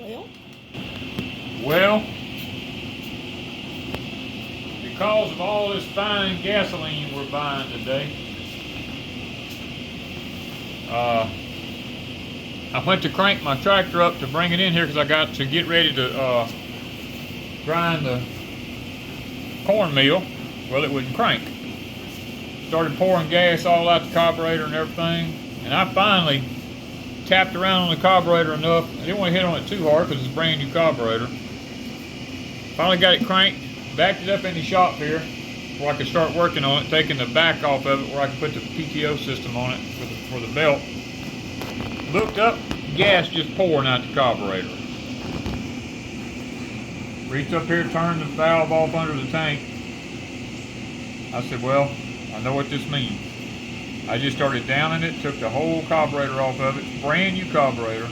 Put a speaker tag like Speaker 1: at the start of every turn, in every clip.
Speaker 1: Well, because of all this fine gasoline we're buying today, I went to crank my tractor up to bring it in here because I got to get ready to grind the cornmeal. Well, it wouldn't crank. Started pouring gas all out the carburetor and everything, and I finally tapped around on the carburetor enough. I didn't want to hit on it too hard because it's a brand new carburetor. Finally got it cranked, backed it up in the shop here where I could start working on it, taking the back off of it where I could put the PTO system on it for the belt. Looked up, gas just pouring out the carburetor. Reached up here, turned the valve off under the tank. I said, well, I know what this means. I just started downing it, took the whole carburetor off of it, brand new carburetor,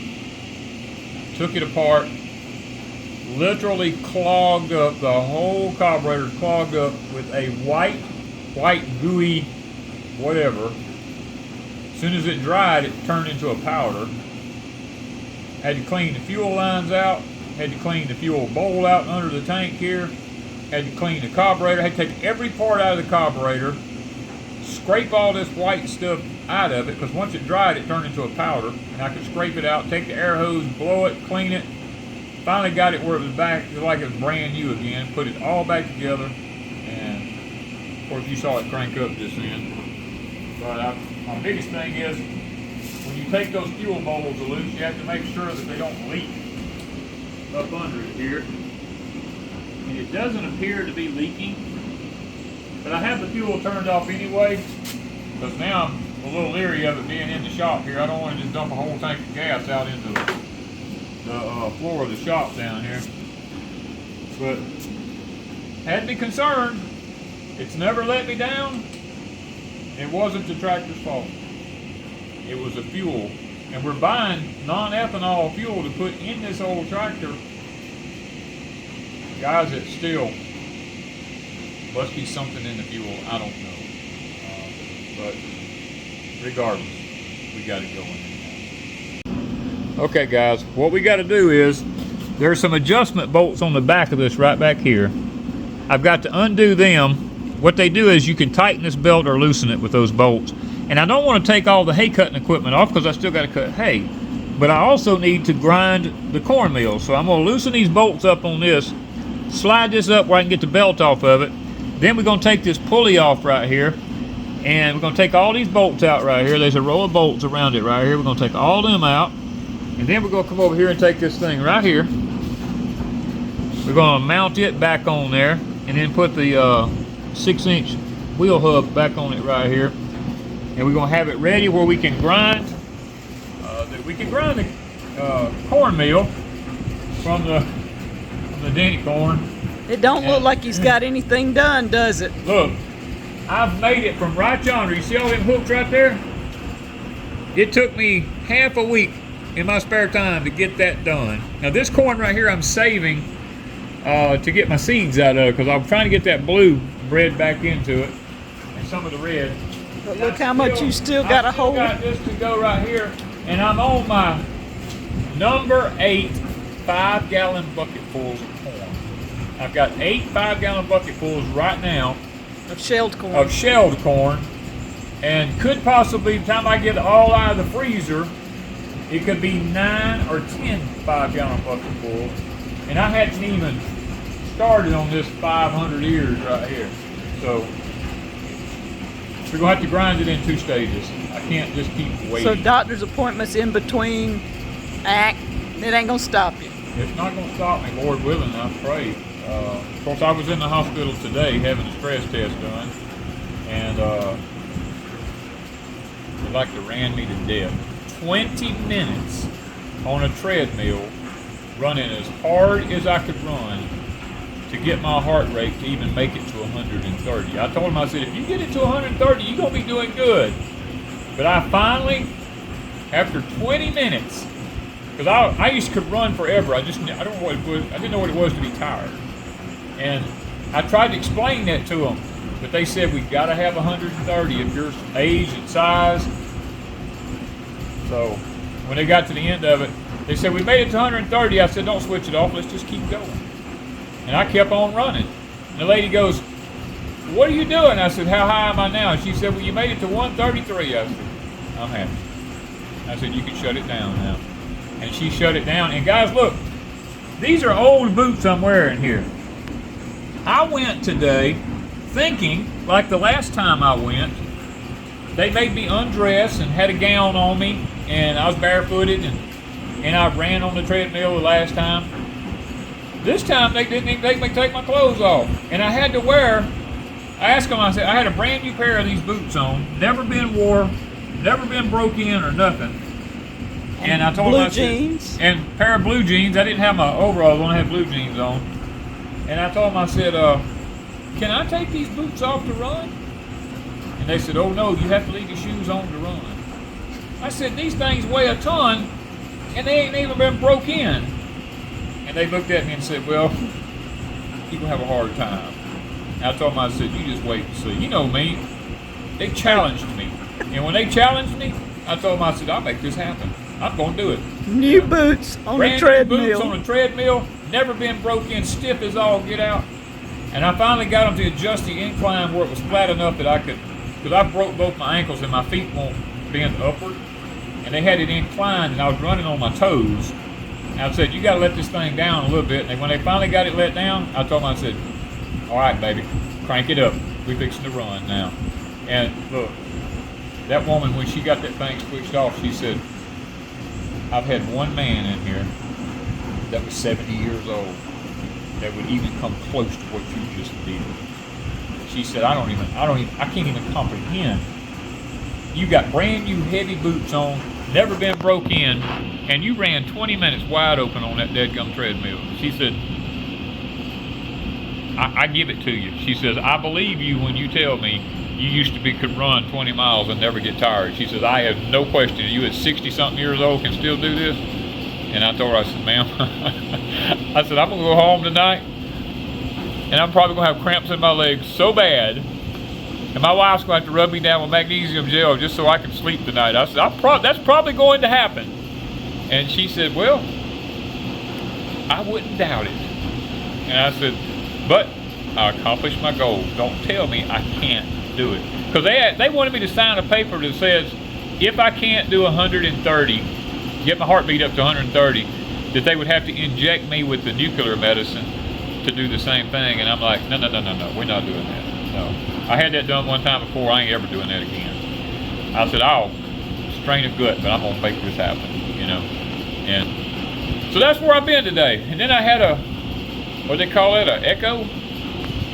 Speaker 1: took it apart, literally clogged up, the whole carburetor clogged up with a white gooey whatever. As soon as it dried, it turned into a powder. Had to clean the fuel lines out, had to clean the fuel bowl out under the tank here, had to clean the carburetor, had to take every part out of the carburetor, scrape all this white stuff out of it, because once it dried, it turned into a powder, and I could scrape it out, take the air hose, blow it, clean it. Finally got it where it was back, like it was brand new again, put it all back together, and of course you saw it crank up just then. But my biggest thing is, when you take those fuel bowls loose, you have to make sure that they don't leak up under it here. And it doesn't appear to be leaking, but I have the fuel turned off anyway, because now I'm a little leery of it being in the shop here. I don't want to just dump a whole tank of gas out into the floor of the shop down here. But had me concerned. It's never let me down. It wasn't the tractor's fault. It was the fuel. And we're buying non-ethanol fuel to put in this old tractor. Guys, it still must be something in the fuel. I don't know. But regardless, we got it going. Okay guys, what we got to do is, there's some adjustment bolts on the back of this right back here. I've got to undo them. What they do is you can tighten this belt or loosen it with those bolts. And I don't want to take all the hay cutting equipment off because I still got to cut hay. But I also need to grind the cornmeal. So I'm going to loosen these bolts up on this, slide this up where I can get the belt off of it. Then we're going to take this pulley off right here. And we're going to take all these bolts out right here. There's a row of bolts around it right here. We're going to take all them out. And then we're going to come over here and take this thing right here. We're going to mount it back on there. And then put the 6-inch wheel hub back on it right here. And we're going to have it ready where we can grind. The cornmeal from the denny corn.
Speaker 2: It don't look like he's got anything done, does it?
Speaker 1: Look, I've made it from right yonder. You see all them hooks right there? It took me half a week in my spare time to get that done. Now this corn right here I'm saving to get my seeds out of, because I'm trying to get that blue bred back into it and some of the red.
Speaker 2: But look how much you still got to hold.
Speaker 1: I got this to go right here, and I'm on my number 8 5-gallon bucketfuls of corn. I've got 8 5-gallon bucketfuls right now
Speaker 2: Of shelled corn.
Speaker 1: And could possibly, by the time I get it all out of the freezer, it could be 9 or 10 5-gallon bucketfuls. And I hadn't even started on this 500 ears right here. So we're going to have to grind it in 2 stages. I can't just keep waiting.
Speaker 2: So doctor's appointments in between, it ain't going to stop you.
Speaker 1: It's not going to stop me, Lord willing, I pray. Of course, I was in the hospital today having a stress test done. And they like to ran me to death. 20 minutes on a treadmill, running as hard as I could run to get my heart rate to even make it to 130. I told him, I said, if you get it to 130, you're going to be doing good. But I finally, after 20 minutes, because I used to run forever. I didn't know what it was to be tired. And I tried to explain that to them, but they said we got to have 130 of your age and size. So when they got to the end of it, They said, we made it to 130. I said, don't switch it off. Let's just keep going. And I kept on running. And the lady goes, what are you doing? I said, how high am I now? And she said, well, you made it to 133. I said, I'm happy. I said, you can shut it down now. And she shut it down. And guys, look, these are old boots I'm wearing here. I went today thinking, like the last time I went, they made me undress and had a gown on me, and I was barefooted, and I ran on the treadmill the last time. This time they didn't even make me take my clothes off. And I had to wear, I asked them, I said, I had a brand new pair of these boots on, never been wore, never been broke in or nothing. And I told them, I said,
Speaker 2: jeans.
Speaker 1: and a pair of blue jeans. I didn't have my overalls on, I had blue jeans on. And I told them, I said, can I take these boots off to run? And they said, oh no, you have to leave your shoes on to run. I said, these things weigh a ton, and they ain't even been broke in. And they looked at me and said, well, you're gonna have a hard time. And I told them, I said, you just wait and see. You know me, they challenged me. And when they challenged me, I told them, I said, I'll make this happen. I'm gonna do it.
Speaker 2: New boots on the
Speaker 1: Brand new
Speaker 2: treadmill.
Speaker 1: boots on a treadmill, never been broke in, stiff as all get out. And I finally got them to adjust the incline where it was flat enough that I could, because I broke both my ankles and my feet won't bend upward. And they had it inclined and I was running on my toes. And I said, you gotta let this thing down a little bit. And when they finally got it let down, I told them, I said, all right, baby, crank it up. We fixing to run now. And look, that woman, when she got that thing switched off, she said, I've had one man in here that was 70 years old that would even come close to what you just did. She said, I can't even comprehend. You got brand new heavy boots on, never been broke in, and you ran 20 minutes wide open on that deadgum treadmill. She said, I give it to you. She says, I believe you when you tell me you used to could run 20 miles and never get tired. She says, I have no question. You at 60-something years old can still do this? And I told her, I said, ma'am, I said, I'm going to go home tonight, and I'm probably going to have cramps in my legs so bad, and my wife's going to have to rub me down with magnesium gel just so I can sleep tonight. I said, that's probably going to happen. And she said, well, I wouldn't doubt it. And I said, but I accomplished my goal. Don't tell me I can't do it. Because they wanted me to sign a paper that says, if I can't do 130, get my heartbeat up to 130, that they would have to inject me with the nuclear medicine to do the same thing. And I'm like, no, we're not doing that. No. I had that done one time before. I ain't ever doing that again. I said, I'll strain a gut, but I'm going to make this happen, you know. And so that's where I've been today. And then I had what do they call it, an echo?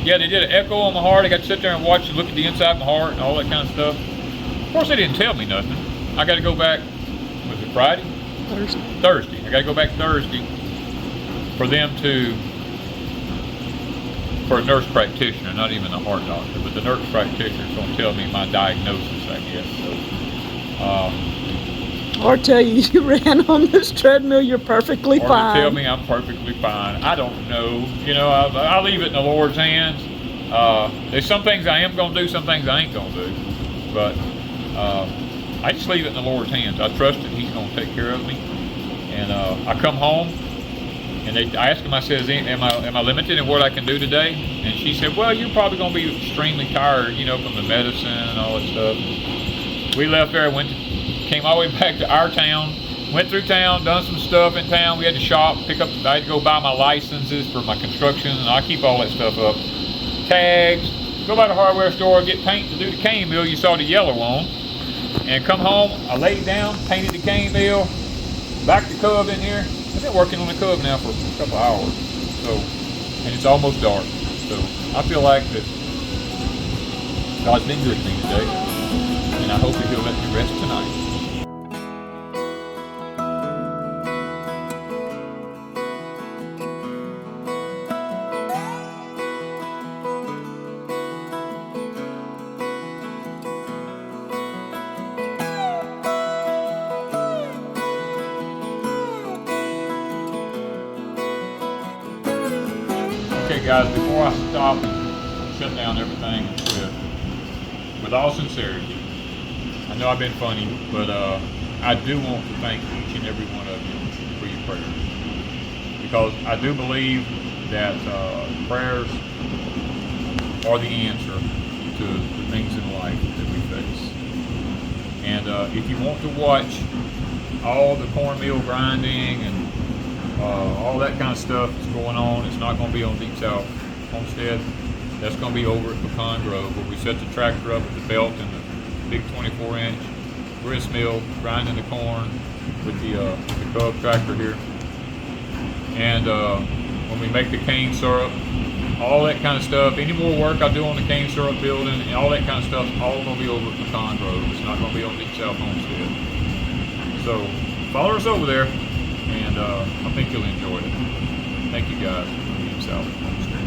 Speaker 1: Yeah, they did an echo on my heart. I got to sit there and watch and look at the inside of my heart and all that kind of stuff. Of course, they didn't tell me nothing. I got to go back, was it Friday? Thursday. I got to go back Thursday for them for a nurse practitioner, not even a heart doctor, but the nurse practitioner is going to tell me my diagnosis, I guess. So,
Speaker 2: or tell you you ran on this treadmill, you're perfectly fine.
Speaker 1: Or tell me I'm perfectly fine. I don't know. You know, I leave it in the Lord's hands. There's some things I am going to do, some things I ain't going to do. But I just leave it in the Lord's hands. I trust that He's going to take care of me. And I come home, and I asked him, I said, am I limited in what I can do today? And she said, well, you're probably going to be extremely tired, you know, from the medicine and all that stuff. We left there, came all the way back to our town, went through town, done some stuff in town. We had to shop, I had to go buy my licenses for my construction, and I keep all that stuff up. Tags, go by the hardware store, get paint to do the cane mill you saw the yellow on, and come home, I laid it down, painted the cane mill, back the cub in here. I've been working on the cub now for a couple hours, so, and it's almost dark, so I feel like that God's been good to me today, and I hope that He'll let me rest tonight. Okay guys, before I stop and shut down everything and quit, with all sincerity, I know I've been funny, but I do want to thank each and every one of you for prayer, because I do believe that prayers are the answer to the things in life that we face. And if you want to watch all the cornmeal grinding and all that kind of stuff that's going on, it's not going to be on Deepsouth Homestead. That's going to be over at Pecan Grove, where we set the tractor up with the belt and the big 24-inch grist mill, grinding the corn with the Cub tractor here. And when we make the cane syrup, all that kind of stuff, any more work I do on the cane syrup building, and all that kind of stuff, all going to be over at Pecan Grove. It's not going to be on Deepsouth Homestead. So follow us over there, and I think you'll enjoy it. Thank you guys from Deepsouth Homestead.